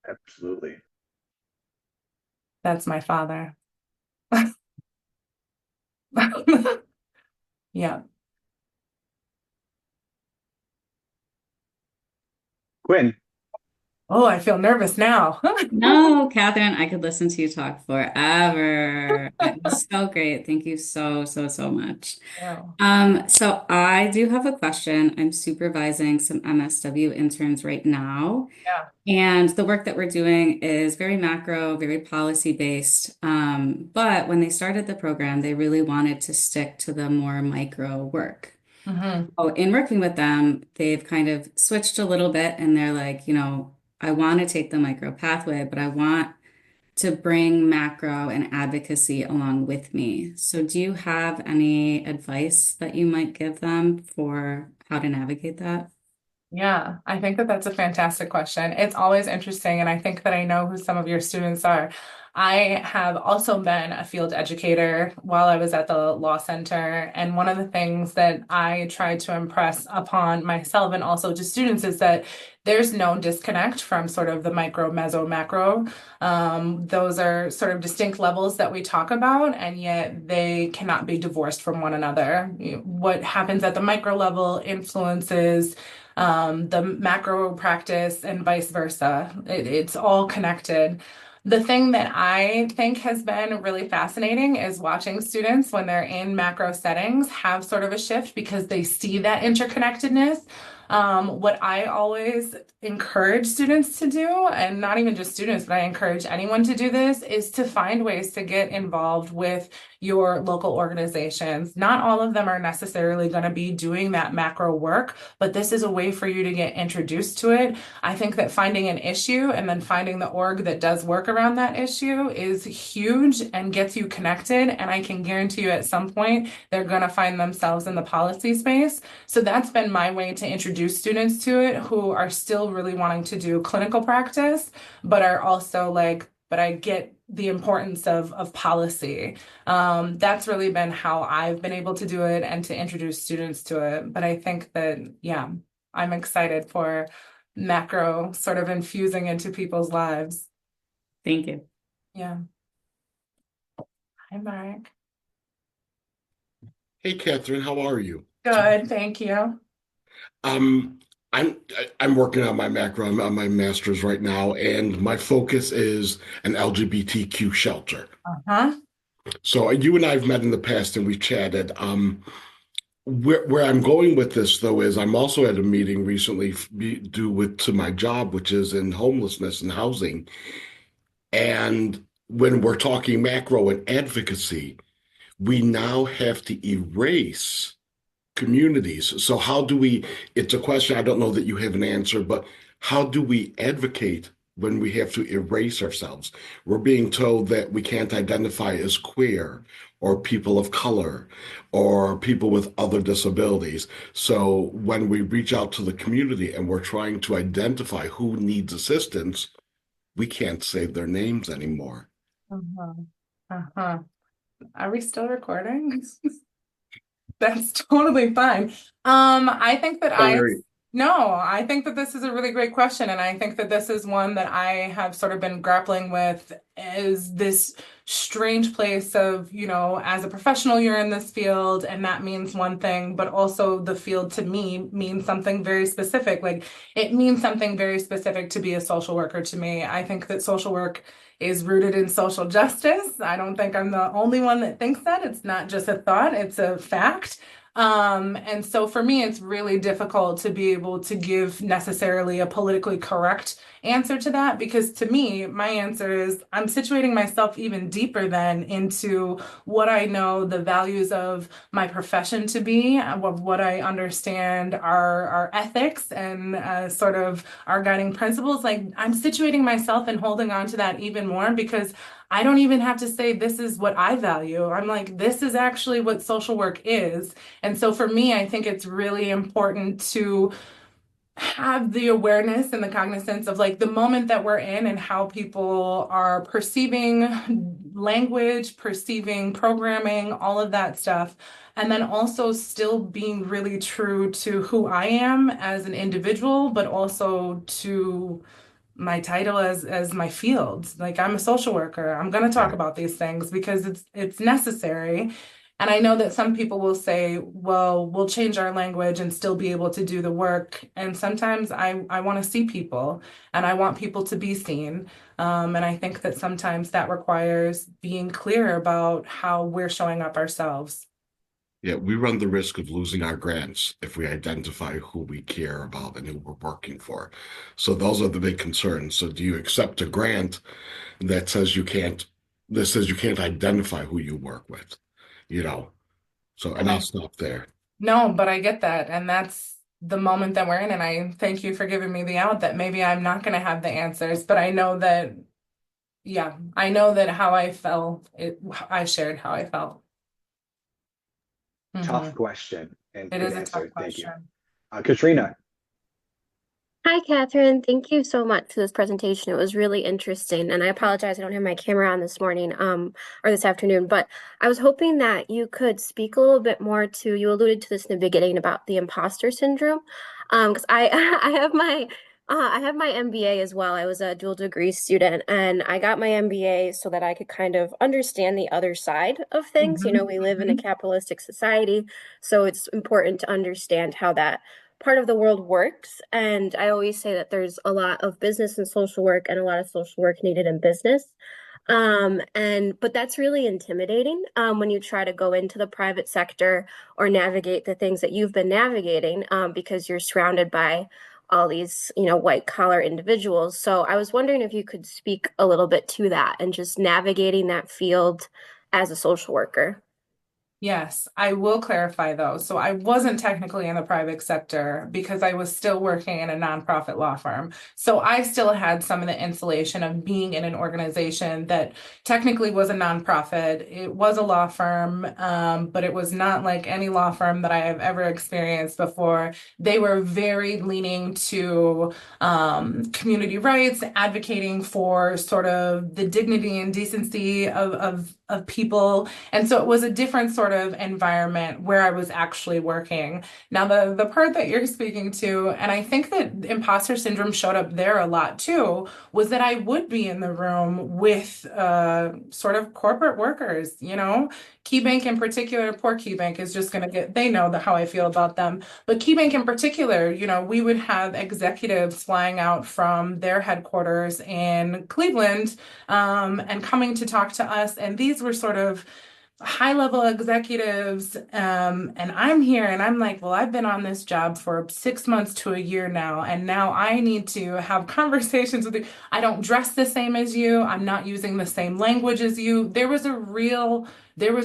Absolutely. That's my father. Yeah. Quinn, Oh, I feel nervous now. No, Catherine, I could listen to you talk forever. It was so great. Thank you so, so, so much. Yeah. So I do have a question. I'm supervising some MSW interns right now, Yeah. and the work that we're doing is very macro, very policy based. But when they started the program, they really wanted to stick to the more micro work. Hmm. Oh, in working with them, they've kind of switched a little bit and they're like, I want to take the micro pathway, but I want to bring macro and advocacy along with me. So, do you have any advice that you might give them for how to navigate that? Yeah, I think that that's a fantastic question. It's always interesting, and I think that I know who some of your students are. I have also been a field educator while I was at the law center, and one of the things that I try to impress upon myself and also to students is that there's no disconnect from sort of the micro, meso, macro. Those are sort of distinct levels that we talk about, and yet they cannot be divorced from one another. What happens at the micro level influences the macro practice and vice versa. It's all connected. The thing that I think has been really fascinating is watching students when they're in macro settings have sort of a shift because they see that interconnectedness. What I always encourage students to do, and not even just students, but I encourage anyone to do this, is to find ways to get involved with your local organizations. Not all of them are necessarily going to be doing that macro work, but this is a way for you to get introduced to it. I think that finding an issue and then finding the org that does work around that issue is huge and gets you connected. And I can guarantee you at some point they're going to find themselves in the policy space. So that's been my way to introduce students to it who are still really wanting to do clinical practice, but are also like, but I get the importance of policy. That's really been how I've been able to do it and to introduce students to it. But I think that, yeah, I'm excited for macro sort of infusing into people's lives. Thank you. Yeah. Hi, Mark. Hey, Catherine, how are you? Good, thank you. Um, I'm I'm working on my macro. I'm on my master's right now, and my focus is an LGBTQ shelter. Uh-huh. So you and I have met in the past, and we've chatted. Where I'm going with this though is I'm also at a meeting recently due with to my job, which is in homelessness and housing. And when we're talking macro and advocacy, we now have to erase communities. So how do we, it's a question I don't know that you have an answer, but how do we advocate when we have to erase ourselves? We're being told that we can't identify as queer or people of color or people with other disabilities. So when we reach out to the community and we're trying to identify who needs assistance, we can't say their names anymore. Uh-huh. Uh-huh. Are we still recording? That's totally fine. I think that Sorry. no, I think that this is a really great question. And I think that this is one that I have sort of been grappling with is this strange place of, as a professional, you're in this field and that means one thing, but also the field to me means something very specific. Like it means something very specific to be a social worker to me. I think that social work is rooted in social justice. I don't think I'm the only one that thinks that. It's not just a thought, it's a fact. And so for me, it's really difficult to be able to give necessarily a politically correct answer to that because to me, my answer is I'm situating myself even deeper then into what I know the values of my profession to be, of what I understand our ethics and sort of our guiding principles. Like I'm situating myself and holding on to that even more because I don't even have to say this is what I value. I'm like, this is actually what social work is. And so for me, I think it's really important to have the awareness and the cognizance of like the moment that we're in and how people are perceiving language, perceiving programming, all of that stuff. And then also still being really true to who I am as an individual, but also to my title as my field. Like I'm a social worker. I'm going to talk about these things because it's necessary. And I know that some people will say, well, we'll change our language and still be able to do the work. And sometimes I want to see people and I want people to be seen. And I think that sometimes that requires being clear about how we're showing up ourselves. Yeah, we run the risk of losing our grants if we identify who we care about and who we're working for. So those are the big concerns. So do you accept a grant that says you can't identify who you work with, you know? So, and And I'll I stop there. No, but I get that. And that's the moment that we're in. And I thank you for giving me the out that maybe I'm not going to have the answers, but I know that, yeah, I know that how I felt, I shared how I felt. Tough Mhm. question and It good is a tough answer. Thank you. question. Katrina, Hi, Catherine. Thank you so much for this presentation. It was really interesting. And I apologize, I don't have my camera on this morning, or this afternoon, but I was hoping that you could speak a little bit more to, you alluded to this in the beginning about the imposter syndrome. Because I I have my MBA as well. I was a dual degree student and I got my MBA so that I could kind of understand the other side of things. You know, Mhm, we live in a mhm. capitalistic society, so it's important to understand how that part of the world works. And I always say that there's a lot of business and social work and a lot of social work needed in business. But that's really intimidating when you try to go into the private sector or navigate the things that you've been navigating because you're surrounded by all these, white collar individuals. So I was wondering if you could speak a little bit to that and just navigating that field as a social worker. Yes, I will clarify though. So I wasn't technically in the private sector because I was still working in a nonprofit law firm. So I still had some of the insulation of being in an organization that technically was a nonprofit. It was a law firm, but it was not like any law firm that I have ever experienced before. They were very leaning to community rights, advocating for sort of the dignity and decency of people. And so it was a different sort of environment where I was actually working. Now, the part that you're speaking to, and I think that imposter syndrome showed up there a lot too, was that I would be in the room with sort of corporate workers, KeyBank in particular, poor KeyBank is just going to they know how I feel about them. But KeyBank in particular, we would have executives flying out from their headquarters in Cleveland and coming to talk to us. And these were sort of high level executives. And I'm here and I'm like, well, I've been on this job for 6 months to a year now. And now I need to have conversations with you. I don't dress the same as you. I'm not using the same language as you. There was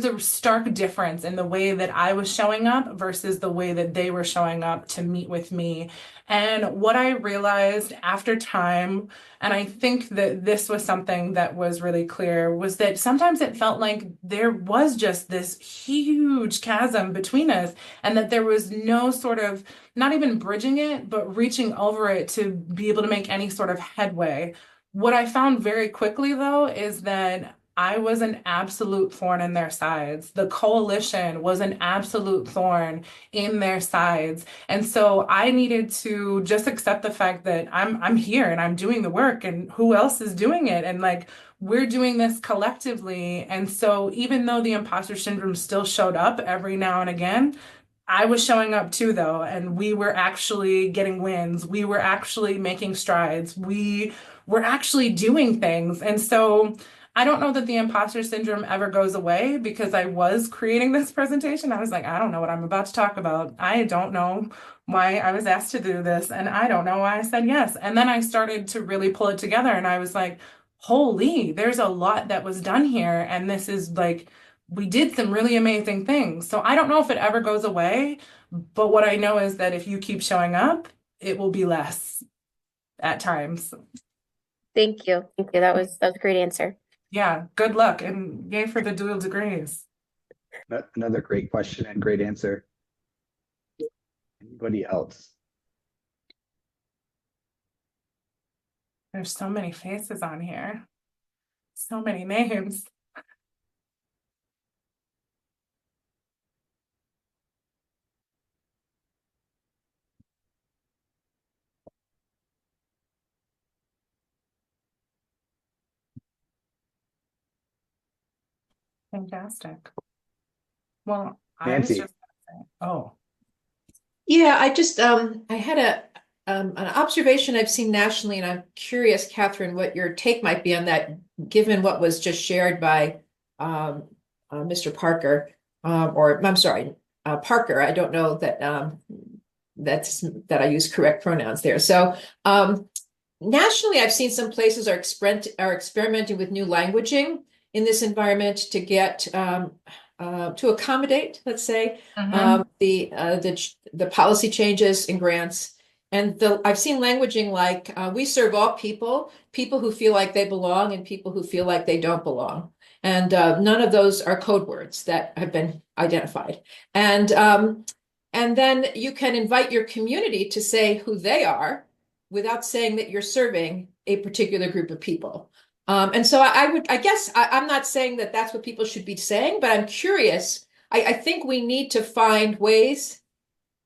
a stark difference in the way that I was showing up versus the way that they were showing up to meet with me. And what I realized after time, and I think that this was something that was really clear, was that sometimes it felt like there was just this huge chasm between us, and that there was no sort of, not even bridging it, but reaching over it to be able to make any sort of headway. What I found very quickly, though, is that I was an absolute thorn in their sides. The coalition was an absolute thorn in their sides. And so I needed to just accept the fact that I'm here and I'm doing the work, and who else is doing it? And like, we're doing this collectively. And so even though the imposter syndrome still showed up every now and again, I was showing up too, though, and we were actually getting wins. We were actually making strides. We were actually doing things. And so I don't know that the imposter syndrome ever goes away, because I was creating this presentation. I was like, I don't know what I'm about to talk about. I don't know why I was asked to do this, and I don't know why I said yes. And then I started to really pull it together, and I was like, holy, there's a lot that was done here. And this is like, we did some really amazing things. So I don't know if it ever goes away, but what I know is that if you keep showing up, it will be less at times. Thank you. Thank you. That was a great answer. Yeah, good luck and yay for the dual degrees. Another great question and great answer. Anybody else? There's so many faces on here, so many names. Fantastic. Well, I was Nancy. just saying, oh, Yeah, I had an observation I've seen nationally, and I'm curious, Catherine, what your take might be on that, given what was just shared by Mr. Parker, or I'm sorry, Parker. I don't know that that I use correct pronouns there. So nationally, I've seen some places are experimenting with new languaging in this environment to get to accommodate, let's say, the policy changes and grants. And I've seen languaging like we serve all people who feel like they belong and people who feel like they don't belong. And none of those are code words that have been identified. And then you can invite your community to say who they are without saying that you're serving a particular group of people. And so I guess I'm not saying that that's what people should be saying, but I'm curious. I think we need to find ways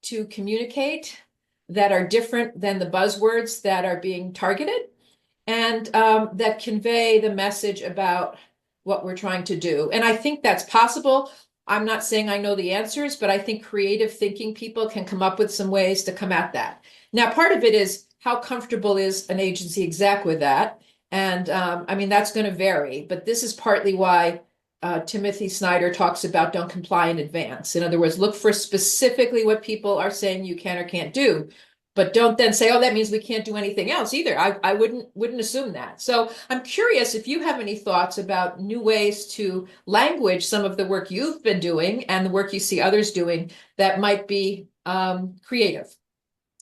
to communicate that are different than the buzzwords that are being targeted, and that convey the message about what we're trying to do. And I think that's possible. I'm not saying I know the answers, but I think creative thinking people can come up with some ways to come at that. Now, part of it is how comfortable is an agency exec with that? And I mean, that's going to vary, but this is partly why Timothy Snyder talks about don't comply in advance. In other words, look for specifically what people are saying you can or can't do, but don't then say, oh, that means we can't do anything else either. I wouldn't assume that. So I'm curious if you have any thoughts about new ways to language some of the work you've been doing and the work you see others doing that might be creative.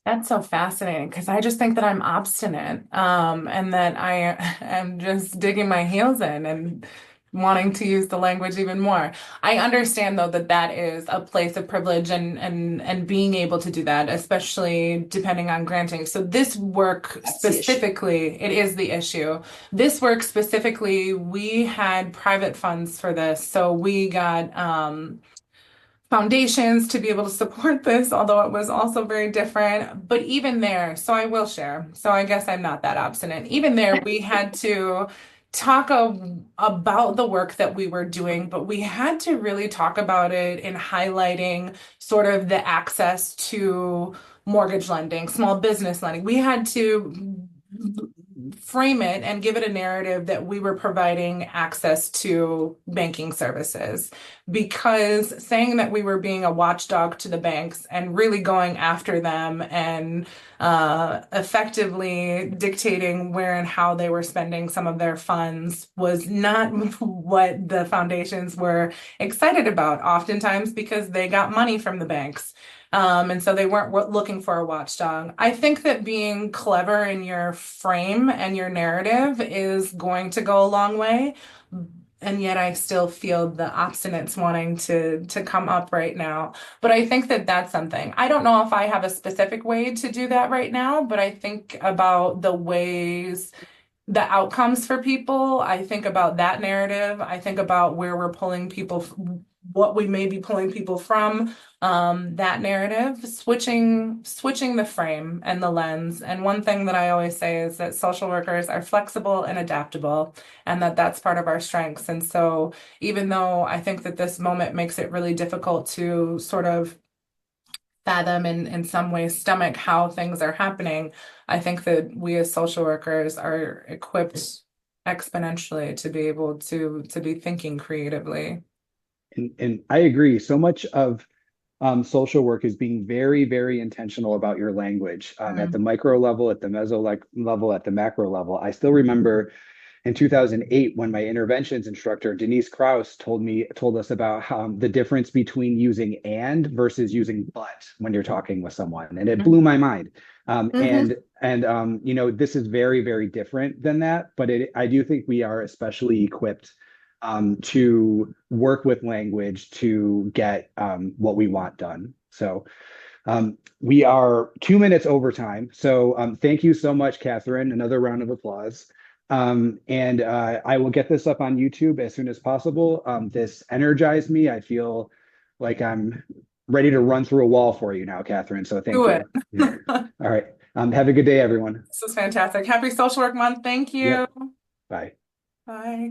That's so fascinating because I just think that I'm obstinate, and that I am just digging my heels in and wanting to use the language even more. I understand though that that is a place of privilege and being able to do that, especially depending on granting. So this work That's the issue. specifically, it is the issue. This work specifically, we had private funds for this, so we got foundations to be able to support this, although it was also very different. But even there, so I will share. So I guess I'm not that obstinate. Even there, we had to talk about the work that we were doing, but we had to really talk about it in highlighting sort of the access to mortgage lending, small business lending. We had to frame it and give it a narrative that we were providing access to banking services, because saying that we were being a watchdog to the banks and really going after them and effectively dictating where and how they were spending some of their funds was not what the foundations were excited about, oftentimes because they got money from the banks. And so they weren't looking for a watchdog. I think that being clever in your frame and your narrative is going to go a long way. And yet I still feel the obstinates wanting to come up right now. But I think that that's something. I don't know if I have a specific way to do that right now, but I think about the ways, the outcomes for people. I think about that narrative. I think about where we're pulling people, what we may be pulling people from, that narrative, switching the frame and the lens. And one thing that I always say is that social workers are flexible and adaptable, and that that's part of our strengths. And so even though I think that this moment makes it really difficult to sort of fathom and in some ways stomach how things are happening, I think that we as social workers are equipped exponentially to be able to be thinking creatively. And I agree. So much of social work is being very, very intentional about your language at the micro level, at the meso level, at the macro level. I still remember in 2008 when my interventions instructor Denise Krause told us about how the difference between using and versus using but when you're talking with someone, and it blew my mind. You know, this is very, very different than that, but I do think we are especially equipped to work with language to get what we want done. So we are 2 minutes over time. So thank you so much, Catherine. Another round of applause. I will get this up on YouTube as soon as possible. This energized me. I feel like I'm ready to run through a wall for you now, Catherine. So thank Do you. it. Yeah. All right. Have a good day, everyone. This was fantastic. Happy Social Work Month. Thank you. Yep. Bye. Bye.